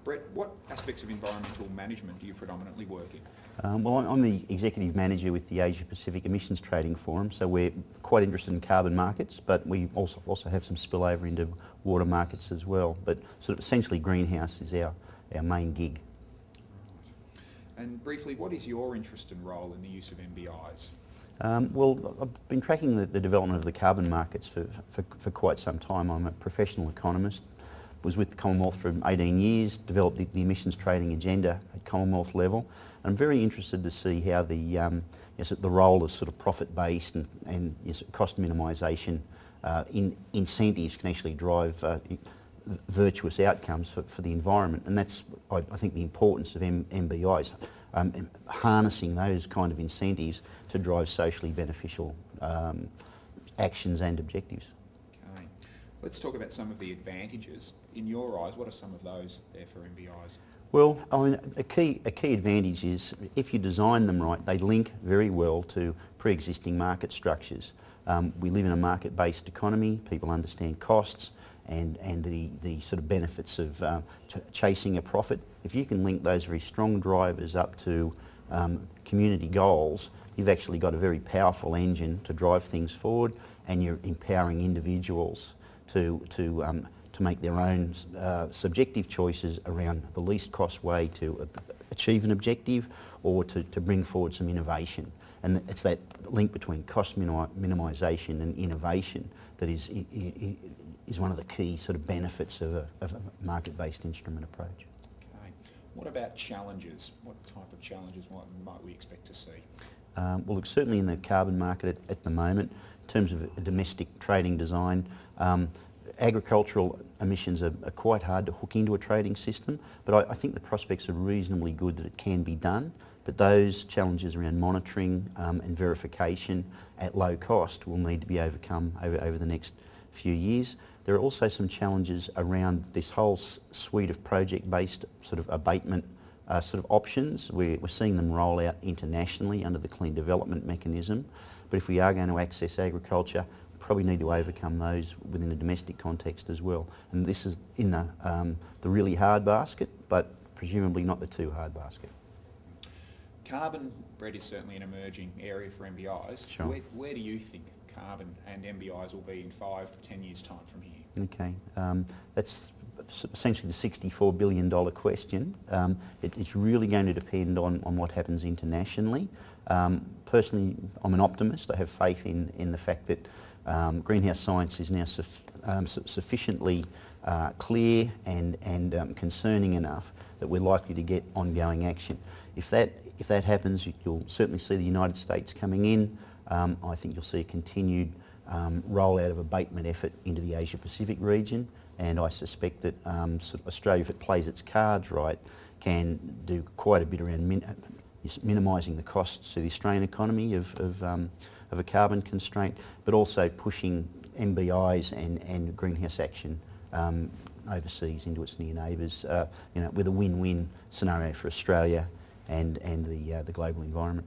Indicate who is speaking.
Speaker 1: Brett, what aspects of environmental management do you predominantly work in?
Speaker 2: Well, I'm the Executive Manager with the Asia Pacific Emissions Trading Forum, so we're quite interested in carbon markets, but we also have some spillover into water markets as well. But sort of essentially greenhouse is our main gig.
Speaker 1: And briefly, what is your interest and role in the use of MBIs?
Speaker 2: Well, I've been tracking the development of the carbon markets for quite some time. I'm a professional economist, was with the Commonwealth for 18 years, developed the emissions trading agenda at Commonwealth level. I'm very interested to see how the role of sort of profit-based and cost minimisation in incentives can actually drive virtuous outcomes for the environment, and that's I think the importance of MBIs, harnessing those kind of incentives to drive socially beneficial actions and objectives.
Speaker 1: Okay, let's talk about some of the advantages. In your eyes, what are some of those there for MBIs?
Speaker 2: Well, I mean, a key advantage is if you design them right, they link very well to pre-existing market structures. We live in a market-based economy. People understand costs and the sort of benefits of chasing a profit. If you can link those very strong drivers up to community goals, you've actually got a very powerful engine to drive things forward, and you're empowering individuals to make their own subjective choices around the least cost way to achieve an objective or to bring forward some innovation. And it's that link between cost minimisation and innovation that is one of the key sort of benefits of a market-based instrument approach.
Speaker 1: Okay. What about challenges? What type of challenges might we expect to see?
Speaker 2: Well, look, certainly in the carbon market at the moment, in terms of a domestic trading design, agricultural emissions are quite hard to hook into a trading system, but I think the prospects are reasonably good that it can be done. But those challenges around monitoring and verification at low cost will need to be overcome over the next few years. There are also some challenges around this whole suite of project-based sort of abatement sort of options. We're seeing them roll out internationally under the Clean Development Mechanism, but if we are going to access agriculture, we probably need to overcome those within a domestic context as well. And this is in the really hard basket, but presumably not the too hard basket.
Speaker 1: Carbon, Brett, is certainly an emerging area for MBIs.
Speaker 2: Sure.
Speaker 1: Where do you think carbon and MBIs will be in 5 to 10 years' time from here?
Speaker 2: Okay, that's essentially the $64 billion question. It's really going to depend on what happens internationally. Personally, I'm an optimist. I have faith in the fact that greenhouse science is now sufficiently clear and concerning enough that we're likely to get ongoing action. If that happens, you'll certainly see the United States coming in. I think you'll see a continued rollout of abatement effort into the Asia Pacific region, and I suspect that sort of Australia, if it plays its cards right, can do quite a bit around minimising the costs to the Australian economy of a carbon constraint, but also pushing MBIs and greenhouse action overseas into its near neighbours, with a win-win scenario for Australia and the global environment.